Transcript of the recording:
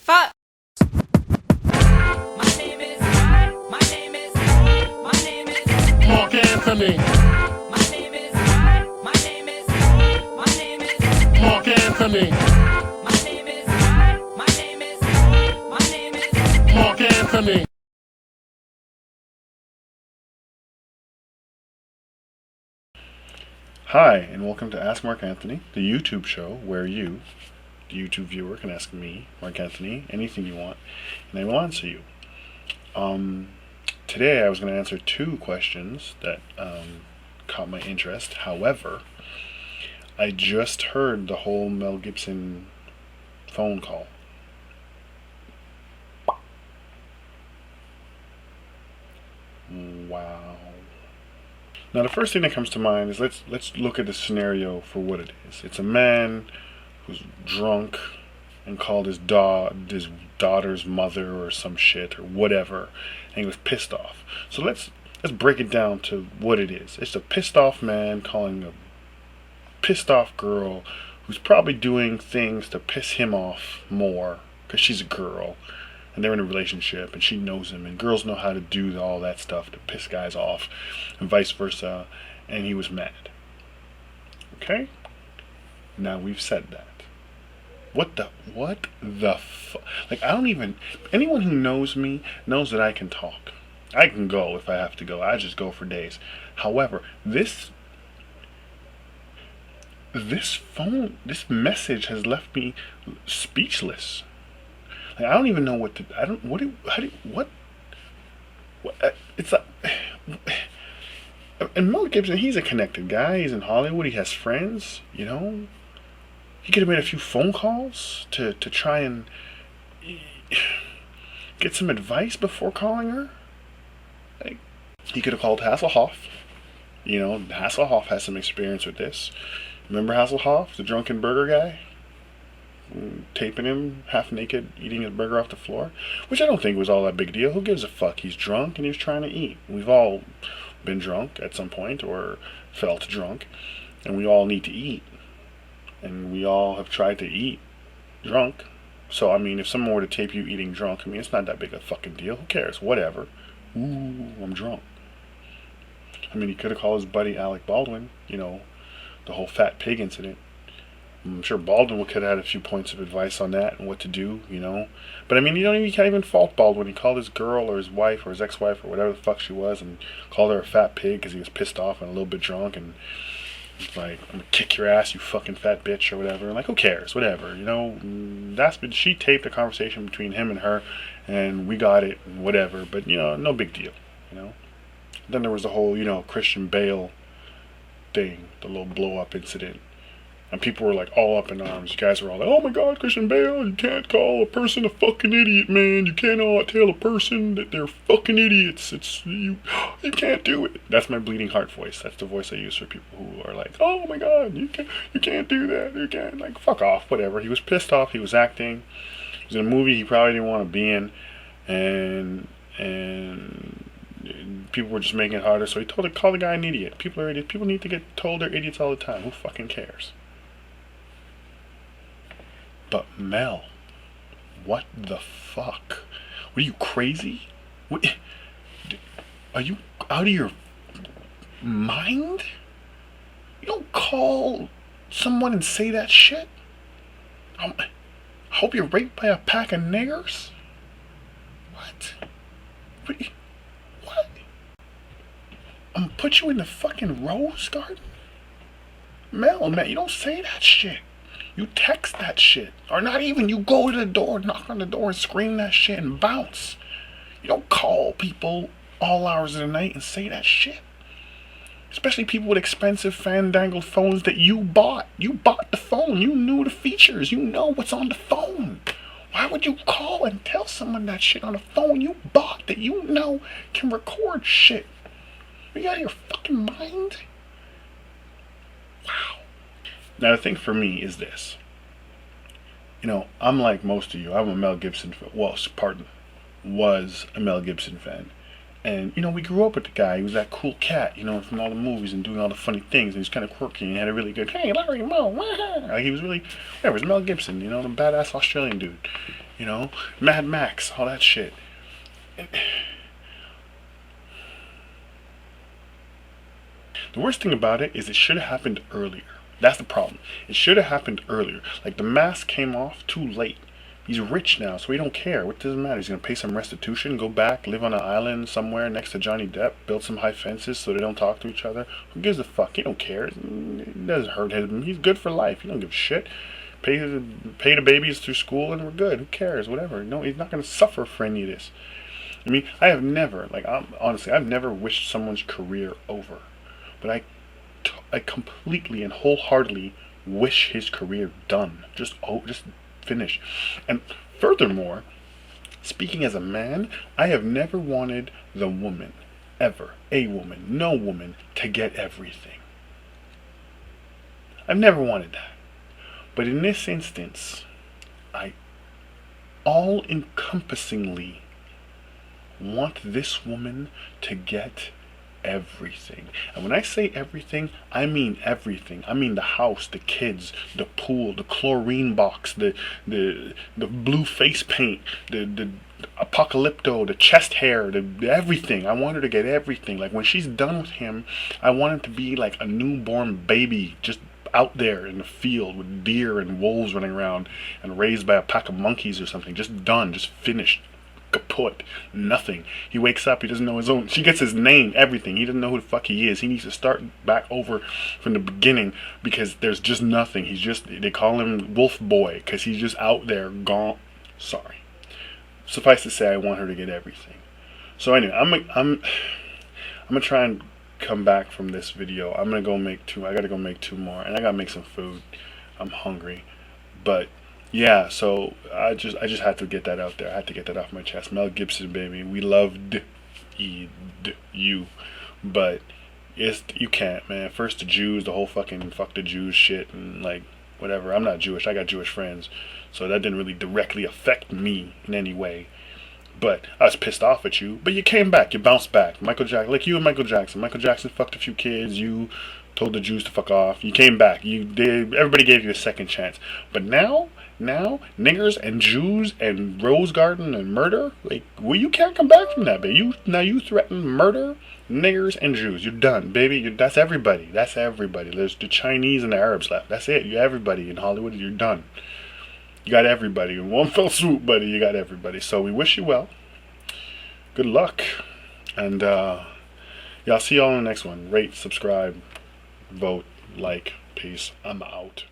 Fuck. Marc-Anthony. Marc-Anthony. Marc-Anthony. Hi, and welcome to Ask Marc-Anthony, the YouTube show where you, the YouTube viewer, can ask me, Marc-Anthony, anything you want, and I will answer you. Today I was going to answer two questions that caught my interest. However, I just heard the whole Mel Gibson phone call. Wow. Now the first thing that comes to mind is let's look at the scenario for what it is. It's a man who's drunk and called his daughter's mother or some shit or whatever, and he was pissed off. So let's break it down to what it is. It's a pissed off man calling a pissed off girl who's probably doing things to piss him off more because she's a girl and they're in a relationship and she knows him, and girls know how to do all that stuff to piss guys off and vice versa, and he was mad. Okay? Now we've said that. What the like, I don't even, anyone who knows me knows that I can talk. I can go if I have to go. I just go for days. However, this message has left me speechless. Like, I don't even know what to, it's like, and Mel Gibson, he's a connected guy. He's in Hollywood. He has friends, you know. He could have made a few phone calls to try and get some advice before calling her. Like, he could have called Hasselhoff. You know, Hasselhoff has some experience with this. Remember Hasselhoff, the drunken burger guy? Taping him half naked, eating his burger off the floor, which I don't think was all that big deal. Who gives a fuck? He's drunk and he was trying to eat. We've all been drunk at some point or felt drunk, and we all need to eat, and we all have tried to eat drunk. So I mean, if someone were to tape you eating drunk, I mean, it's not that big a fucking deal. Who cares? Whatever. Ooh, I'm drunk. I mean, he could have called his buddy Alec Baldwin, you know, the whole fat pig incident. I'm sure Baldwin could have had a few points of advice on that and what to do, you know. But I mean, you can't even fault Baldwin. He called his girl or his wife or his ex-wife or whatever the fuck she was and called her a fat pig because he was pissed off and a little bit drunk, and he's like, I'm gonna kick your ass, you fucking fat bitch, or whatever. And like, who cares? Whatever, you know. She taped a conversation between him and her, and we got it, and whatever. But you know, no big deal, you know. Then there was the whole, you know, Christian Bale thing, the little blow-up incident. And people were like all up in arms. You guys were all like, oh my god, Christian Bale, you can't call a person a fucking idiot, man. You cannot tell a person that they're fucking idiots. You can't do it. That's my bleeding heart voice. That's the voice I use for people who are like, oh my god, you can't do that. You can't, like, fuck off, whatever. He was pissed off, he was acting. He was in a movie he probably didn't want to be in, and people were just making it harder, so he called the guy an idiot. People are idiots. People need to get told they're idiots all the time. Who fucking cares? But Mel, what the fuck? What, are you crazy? What, are you out of your mind? You don't call someone and say that shit? I hope you're raped by a pack of niggers? What? What? I'm gonna put you in the fucking rose garden? Mel, man, you don't say that shit. You text that shit. Or not even, you go to the door, knock on the door and scream that shit and bounce. You don't call people all hours of the night and say that shit. Especially people with expensive fandangled phones that you bought. You bought the phone. You knew the features. You know what's on the phone. Why would you call and tell someone that shit on a phone you bought that you know can record shit? Are you out of your fucking mind? Wow. Now the thing for me is this. You know, I'm like most of you. I'm a Mel Gibson fan. Was a Mel Gibson fan. And, you know, we grew up with the guy. He was that cool cat, you know, from all the movies and doing all the funny things. And he was kind of quirky and he had a really good, hey, Larry, Mo, like, he was really, yeah, it was Mel Gibson, you know, the badass Australian dude. You know, Mad Max, all that shit. And the worst thing about it is it should have happened earlier. That's the problem. It should have happened earlier. Like, the mask came off too late. He's rich now, so he don't care. What does it matter? He's gonna pay some restitution, go back, live on an island somewhere next to Johnny Depp, build some high fences so they don't talk to each other. Who gives a fuck? He don't care. It doesn't hurt him. He's good for life. He don't give a shit. Pay the babies through school and we're good. Who cares? Whatever. No, he's not gonna suffer for any of this. I mean, I have never, like, honestly, I've never wished someone's career over, but I completely and wholeheartedly wish his career done. Just finish. And furthermore, speaking as a man, I have never wanted the woman, ever, a woman, no woman, to get everything. I've never wanted that. But in this instance, I all-encompassingly want this woman to get everything. And when I say everything, I mean everything. I mean the house, the kids, the pool, the chlorine box, the blue face paint, the apocalypto, the chest hair, the everything. I want her to get everything. Like, when she's done with him, I want it to be like a newborn baby, just out there in the field with deer and wolves running around and raised by a pack of monkeys or something. Just done, just finished. Kaput. Nothing. He wakes up, he doesn't know his own. She gets his name, everything. He doesn't know who the fuck he is. He needs to start back over from the beginning because there's just nothing. He's just, they call him Wolf Boy because he's just out there gone. Sorry. Suffice to say, I want her to get everything. So anyway, I'm gonna try and come back from this video. I'm gonna go make two. I gotta go make two more, and I gotta make some food. I'm hungry, but yeah. So I just had to get that out there. I had to get that off my chest. Mel Gibson, baby, we loved you, but you can't, man. First the Jews, the whole fucking fuck the Jews shit, and like whatever. I'm not Jewish. I got Jewish friends, so that didn't really directly affect me in any way. But I was pissed off at you. But you came back. You bounced back. Michael Jackson, like you and Michael Jackson. Michael Jackson fucked a few kids. You told the Jews to fuck off. You came back. You did. Everybody gave you a second chance. But now, niggers and Jews and Rose Garden and murder. Like, well, you can't come back from that, baby. You threaten murder, niggers and Jews. You're done, baby. That's everybody. That's everybody. There's the Chinese and the Arabs left. That's it. You're everybody in Hollywood. You're done. You got everybody. In one fell swoop, buddy, you got everybody. So we wish you well. Good luck. And yeah, I'll see y'all in the next one. Rate, subscribe, vote, like. Peace. I'm out.